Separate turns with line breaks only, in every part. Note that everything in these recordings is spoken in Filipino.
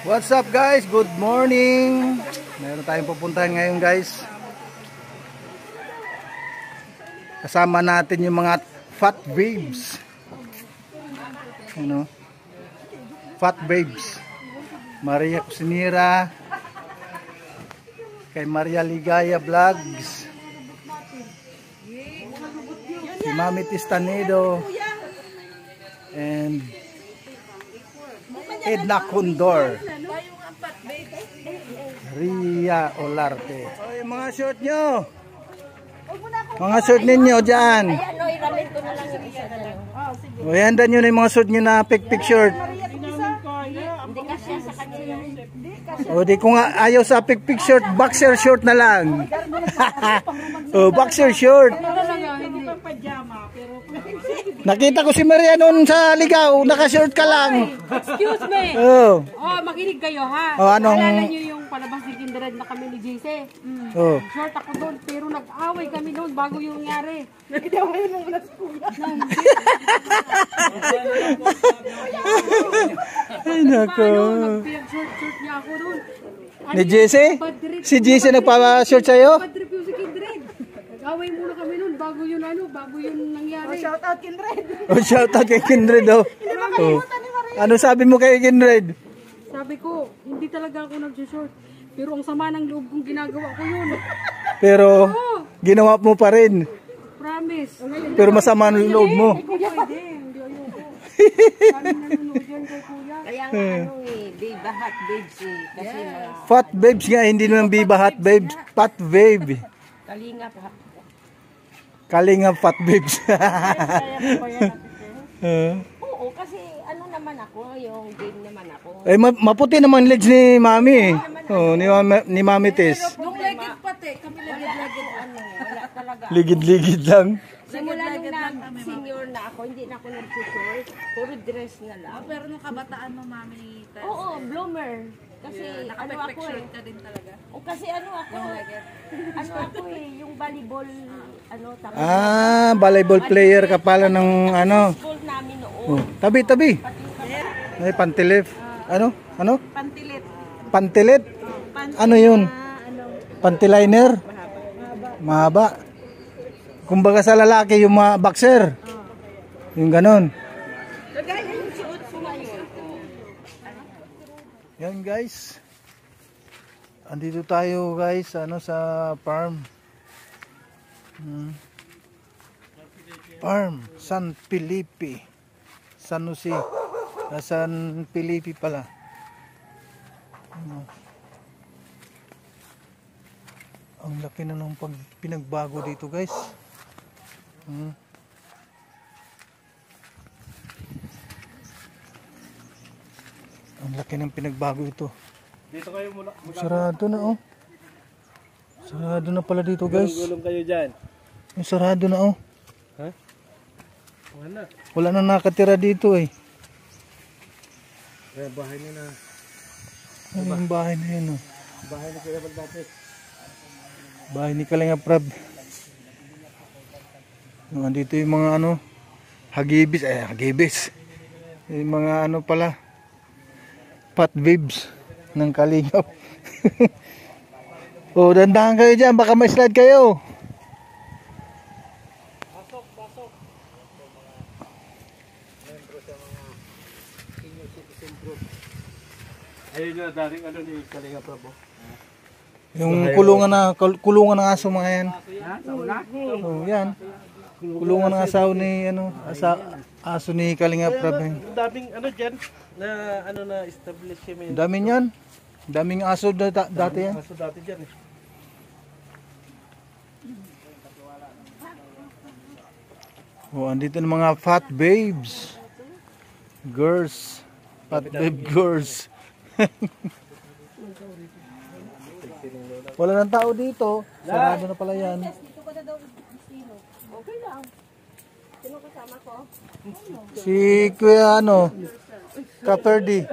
What's up guys? Good morning. Meron tayong pupuntahan ngayon guys. Kasama natin yung mga fat babes. Ano? Fat babes. Maria Cusinera, kay Maria Ligaya Vlogs, si Mami Tistanedo, and Edna Condor, Ria Olarte. O, yung mga short nyo, mga short ninyo dyan. O, handa nyo na yung mga short nyo na pick short. O, di ko nga ayaw sa pick short, boxer short na lang. O, boxer short. Nakita ko si Maria noon sa ligaw, naka-short ka lang.
Excuse me.
Oh,
Makinig kayo ha.
Oh, anong...
Alala nyo yung palabas ni Kindred na kami ni JC.
Oh.
Short ako doon, pero nag-away kami doon bago yung nangyari. Nag-away mo muna sa kuya.
Ay nako.
Nag-short niya ako doon.
Ni JC? Si JC nagpa-short sa'yo?
Bad review si Kindred. Nag-away muna kami noon bago yun nangyari.
Shout out Kindred.
Oh, shout out kay Kindred oh. Oh. Ano sabi mo kay Kindred?
Sabi ko, hindi talaga ako nag-short. Pero ang sama ng loob kong ginagawa ko yun.
Pero ginawa mo pa rin.
Promise.
Pero masama ang loob mo.
Hindi pwede. Hindi ayoko. Kami nanonood yan kay kuya.
Kaya nga Biba Hot Babes kasi
Fat babes nga, hindi naman Biba Hot babes. Fat babe.
Kalingap.
Kalinga fat babes.
Oo, kasi ano naman ako, yung game naman ako.
Eh, maputi naman legs ni Mami. Oh, ni Mami Tess.
Nung legit pati, kami legit wala talaga.
Ligid-ligid lang.
Simula nung senior na ako, hindi na ako nag-short. Puro dress na lang.
Pero nung kabataan mo, Mami,
Oo, bloomer. Kasi ano ako
short ka din talaga.
O kasi ano ako yung volleyball, tapos
Volleyball player ka pala ng ano.
school namin noon.
Oh, tabi. Ay, pantilip. Ano?
Pantilit.
Pantilit? Ano yun? Pantiliner? Mahaba. Kumbaga sa lalaki yung mga boxer. Yung ganon. Yan guys. Andito tayo guys sa farm. Farm San Felipe. San Jose. San Felipe pala. Ang laki na ng pinagbago dito guys. Ang laki ng pinagbago ito.
Dito kayo muna.
Sarado na oh. Sarado na pala dito guys.
Gulong kayo dyan.
Sarado na oh.
Ha? Wala.
Wala na nakatira dito eh.
Kaya bahay nyo na.
Ay, yung bahay na yun oh.
Bahay na kaya magdapit.
Bahay ni Kalinga Prab. Nandito yung mga hagibis. Yung mga pala. Fat babes ng Kalingap. Oh, dandahan kayo dyan, baka may slide kayo.
Pasok. Membro sa mga senior citizen group. Ayun yung dating ni Kalinga Prabo.
Yung kulungan ng aso mga yan. Oh, yan. Kulungan ng asaw ni aso ni Kalinga Prab.
Daming dyan na na establishment.
Dami niyan. Daming aso dati yan.
Aso dati dyan eh.
Oh, andito ng mga fat babes. Girls. Fat babe girls. Wala nang tao dito. Sarado na pala yan.
Okay lang. Sino kasama ko?
Si Kuya Kaperdi.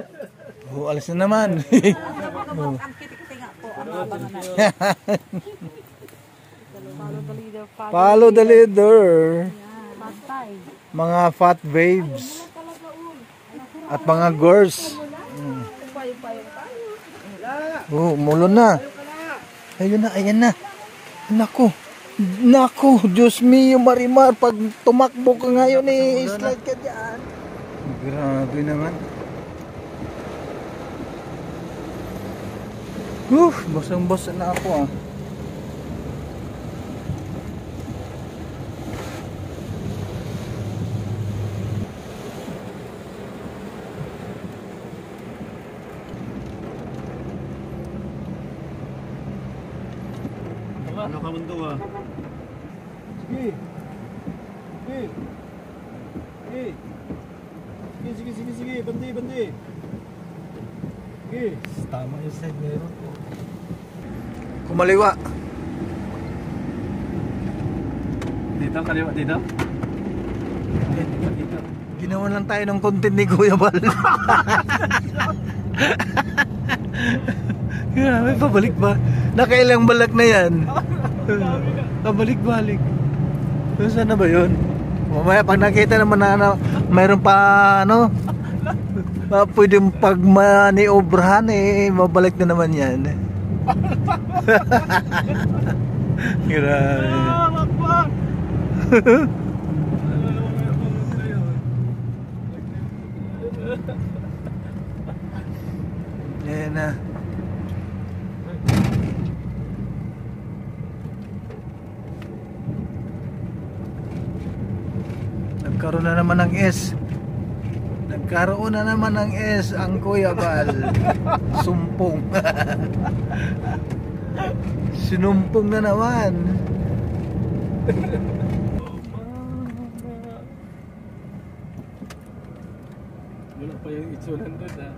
Oh, alis na naman. Oh. Follow the leader. Mga fat babes. At mga girls. Oh, mulon na. Ayun na, ayan na. Naku. Naku, Diyos mio Marimar, pag tumakbo ka ngayon slide ka dyan. Grabe naman. Basang-basa na ako ah.
Ano ka mundo ah? Sige. Sige. Sige. Bandi. Sige. Tama yung side meron po.
Kumaliwa.
Dito, kaliwa dito. Dito.
Ginawa lang tayo ng content ni Kuya Bal. Grabe, pabalik ba? Nakailang balak na yan. Pabalik-balik. Saan na ba yun? Mamaya pag nakita naman na mayroon pa pwedeng pag maniobrahan mabalik na naman yan. Grabe. Yan na. Nagkaroon na naman ng S. Nagkaroon na naman ng S ang Kuya Bal. Sumpong. Sinumpong na naman.
Wala pa yung itsunan doon ah.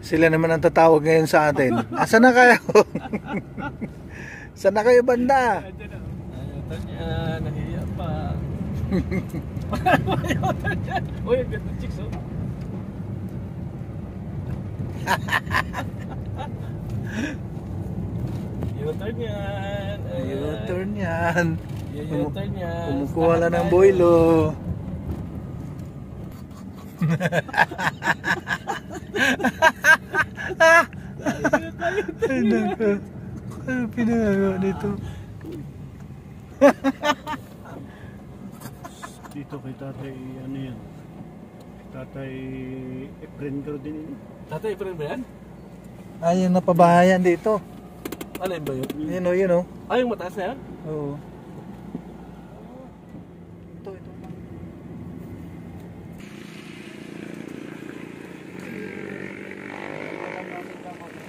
Sila naman ang tatawag ngayon sa atin. Asan na kayo? Saan na kayo banda?
Ayaw niya, nahiya pa. Uy, ang ganda chicks oh. U-turn yan.
U-turn yan.
U-turn yan.
Kumukuha lang ng boilo. Ano pinagawa nito?
Dito kay tatay, ano yan? Tatay Efren din yun. Tatay Efren ba yan?
Ay, yung napabahayan dito.
Ano yun ba yun?
Yun o.
Ay, yung mataas na yan?
Oo. Ito.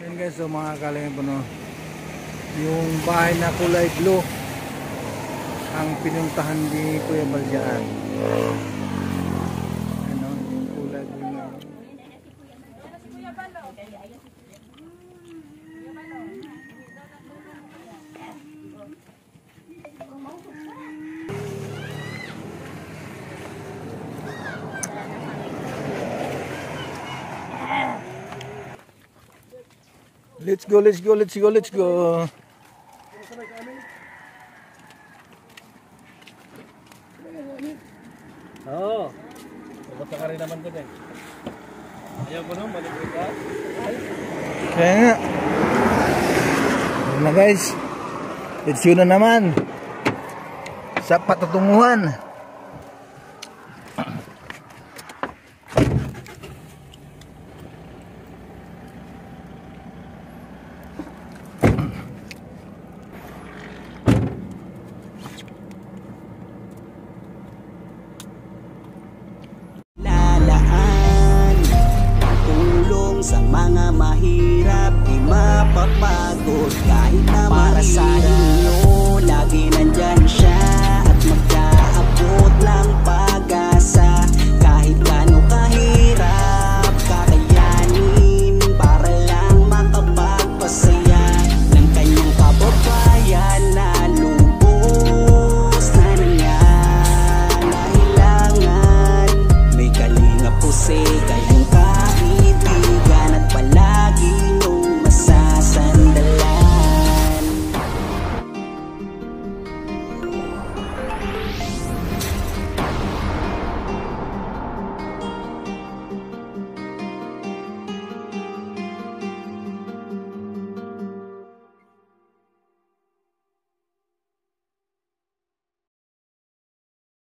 Yan guys, so mga kalingin po yung bahay na kulay blue ang pinuntahan ni Kuya Bal dyan. Ano, yung kulay blue na. Let's go.
Oo. Pupunta ka rin naman doon eh. Ayaw ko nung balik ka.
Kaya nga. Ayun na guys. Let's yun na naman. Sa patutunguhan.